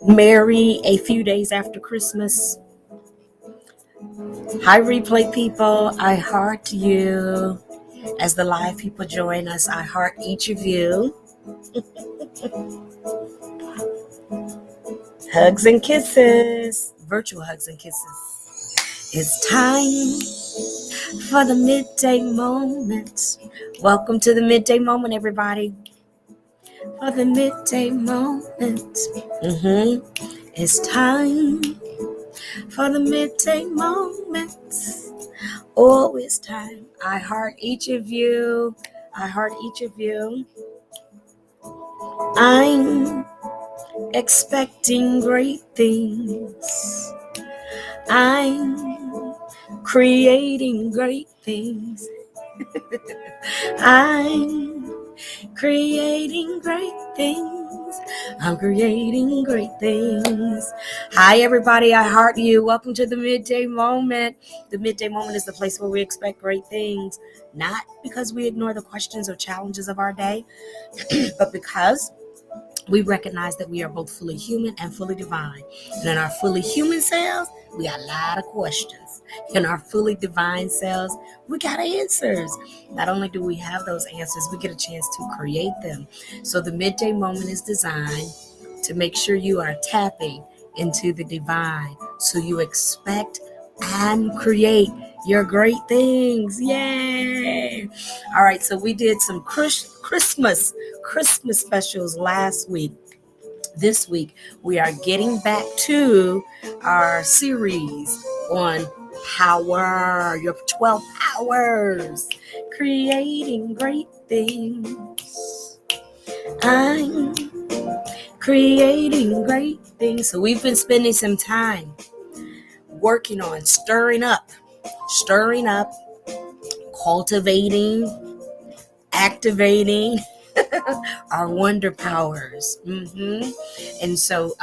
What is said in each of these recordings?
Merry a few days after Christmas. Hi, replay people. I heart you. As the live people join us, I heart each of you. Hugs and kisses. Virtual hugs and kisses. It's time for the midday moment. Welcome to the midday moment, everybody. For the midday moment. It's time for the midday moment. Oh, it's time. I heart each of you. I heart each of you. I'm expecting great things. I'm creating great things. I'm creating great things. I'm creating great things. Hi, everybody. I heart you. Welcome to the midday moment. The midday moment is the place where we expect great things, not because we ignore the questions or challenges of our day, but because we recognize that we are both fully human and fully divine. And in our fully human selves, we got a lot of questions. In our fully divine selves, we got answers. Not only do we have those answers, we get a chance to create them. So the midday moment is designed to make sure you are tapping into the divine. So you expect and create your great things. Yay! All right, so we did some Christmas specials last week. This week, we are getting back to our series on power, your 12 powers, creating great things. I'm creating great things. So we've been spending some time working on stirring up, cultivating, activating our wonder powers. And so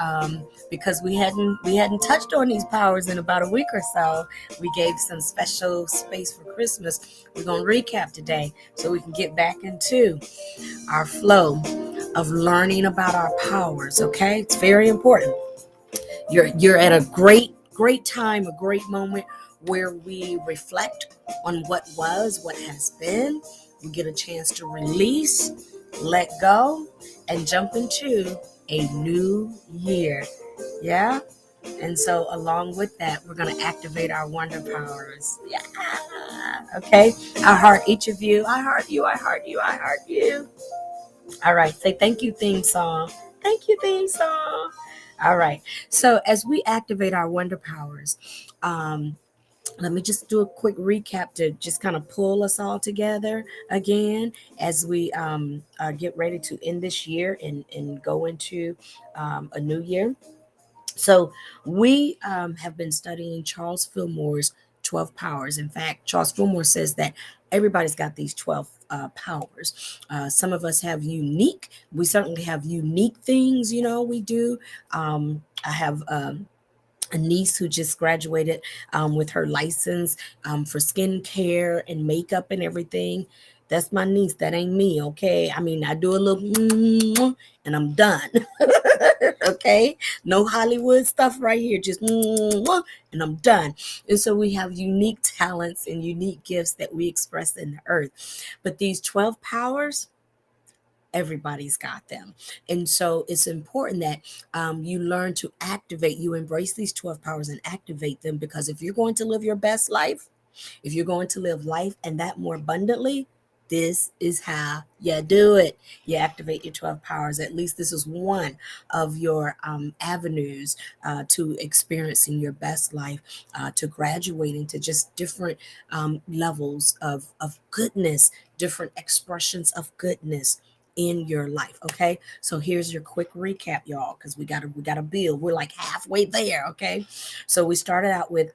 because we hadn't touched on these powers in about a week or so, we gave some special space for Christmas. We're going to recap today so we can get back into our flow of learning about our powers. Okay, it's very important. You're at a great time, a great moment where we reflect on what was, what has been. We get a chance to release, let go, and jump into a new year. Yeah? And so along with that, we're going to activate our wonder powers. Yeah. Okay? I heart each of you. I heart you. I heart you. I heart you. All right. Say thank you, theme song. Thank you, theme song. All right. So as we activate our wonder powers, let me just do a quick recap to just kind of pull us all together again as we get ready to end this year and go into a new year. So we have been studying Charles Fillmore's 12 powers. In fact, Charles Fillmore says that everybody's got these 12 powers. Some of us have we certainly have unique things, we do. I have a niece who just graduated with her license for skincare and makeup and everything. That's my niece. That ain't me, okay? I mean, I do a little and I'm done. Okay? No Hollywood stuff right here. Just and I'm done. And so we have unique talents and unique gifts that we express in the earth. But these 12 powers, everybody's got them. And so it's important that you learn to activate, you embrace these 12 powers and activate them, because if you're going to live your best life, if you're going to live life and that more abundantly, this is how you do it. You activate your 12 powers. At least this is one of your avenues to experiencing your best life, to graduating to just different levels of goodness, different expressions of goodness in your life. Okay, so here's your quick recap, y'all, because we gotta build. We're like halfway there. Okay, so we started out with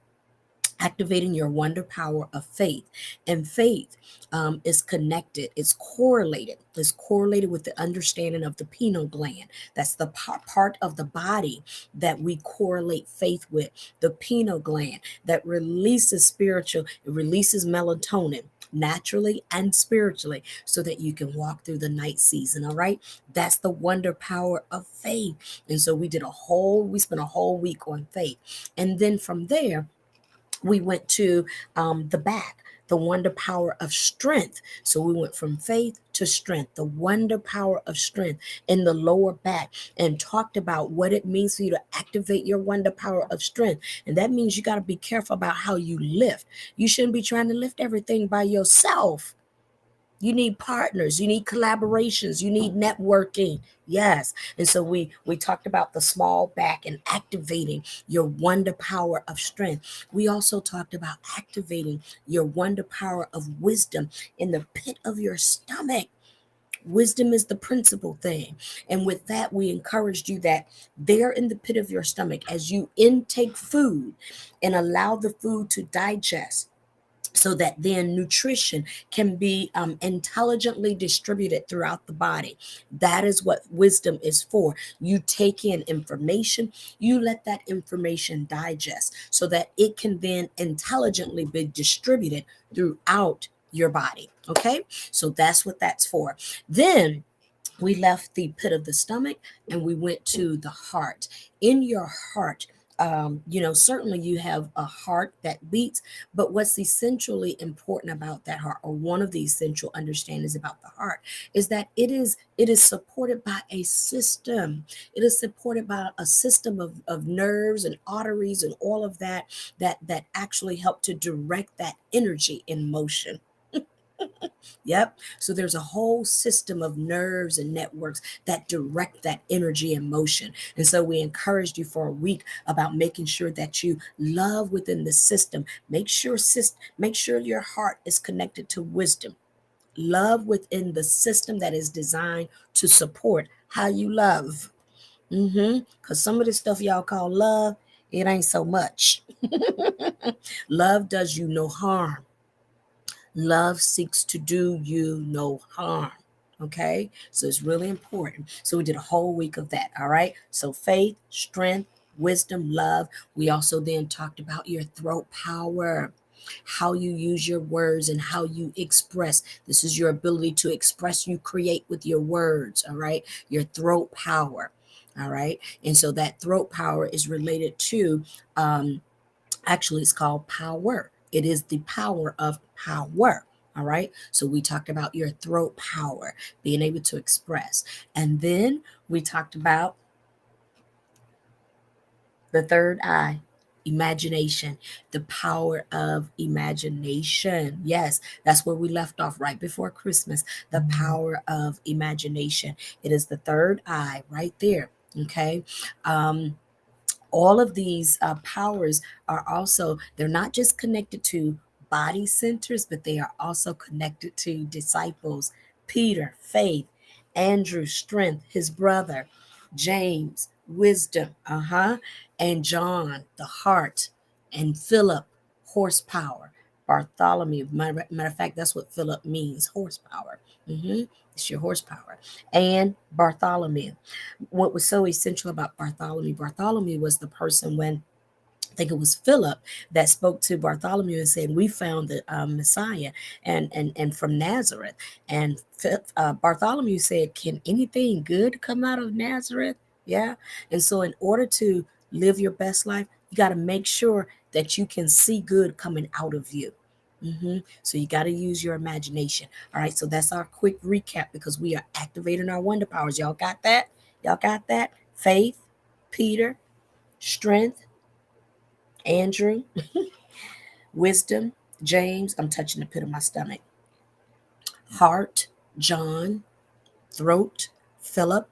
activating your wonder power of faith. And faith is connected, it's correlated with the understanding of the pineal gland. That's the part of the body that we correlate faith with, the pineal gland that releases it releases melatonin. naturally and spiritually, so that you can walk through the night season. All right. That's the wonder power of faith. And so we spent a whole week on faith. And then from there, we went to the back, the wonder power of strength. So we went from faith to strength, the wonder power of strength in the lower back, and talked about what it means for you to activate your wonder power of strength. And that means you got to be careful about how you lift. You shouldn't be trying to lift everything by yourself. You need partners, you need collaborations, you need networking. Yes. And so we talked about the small back and activating your wonder power of strength. We also talked about activating your wonder power of wisdom in the pit of your stomach. Wisdom is the principal thing. And with that, we encouraged you that there in the pit of your stomach, as you intake food and allow the food to digest, so that then nutrition can be intelligently distributed throughout the body. That is what wisdom is for. You take in information, you let that information digest so that it can then intelligently be distributed throughout your body. Okay, so that's what that's for. Then we left the pit of the stomach and we went to the heart. In your heart, certainly you have a heart that beats, but what's essentially important about that heart, or one of the essential understandings about the heart, is that it is supported by a system. It is supported by a system of nerves and arteries and all of that actually help to direct that energy in motion. Yep. So there's a whole system of nerves and networks that direct that energy and motion. And so we encouraged you for a week about making sure that you love within the system. Make sure your heart is connected to wisdom. Love within the system that is designed to support how you love. Because some of the stuff y'all call love, it ain't so much. Love does you no harm. Love seeks to do you no harm. Okay, so it's really important. So we did a whole week of that. All right, so faith, strength, wisdom, love. We also then talked about your throat power, how you use your words and how you express. This is your ability to express, you create with your words. All right, your throat power. All right, and so that throat power is related to actually, it's called power. It is the power of power. All right. So we talked about your throat power, being able to express. And then we talked about the third eye, imagination, the power of imagination. Yes, that's where we left off right before Christmas. The power of imagination. It is the third eye right there. Okay. All of these powers are also, they're not just connected to body centers, but they are also connected to disciples: Peter, faith; Andrew, strength; his brother James, wisdom, and John, the heart; and Philip, horsepower; Bartholomew, matter of fact, that's what Philip means, horsepower. It's your horsepower. And Bartholomew. What was so essential about Bartholomew? Bartholomew was the person when, I think it was Philip, that spoke to Bartholomew and said, "We found the Messiah, and from Nazareth." And Bartholomew said, "Can anything good come out of Nazareth?" Yeah. And so, in order to live your best life, you got to make sure that you can see good coming out of you. So you got to use your imagination. All right. So that's our quick recap, because we are activating our wonder powers. Y'all got that? Y'all got that? Faith, Peter, strength, Andrew, wisdom, James. I'm touching the pit of my stomach. Heart, John; throat, Philip;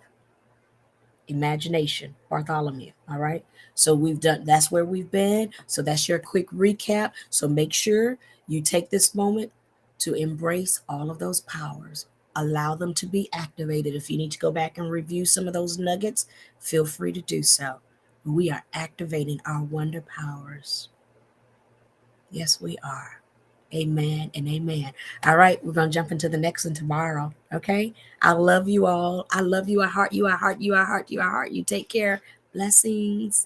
imagination, Bartholomew. All right. So that's where we've been. So that's your quick recap. So make sure you take this moment to embrace all of those powers. Allow them to be activated. If you need to go back and review some of those nuggets, feel free to do so. We are activating our wonder powers. Yes, we are. Amen and amen. All right, we're going to jump into the next one tomorrow. Okay. I love you all. I love you. I heart you. I heart you. I heart you. I heart you. Take care. Blessings.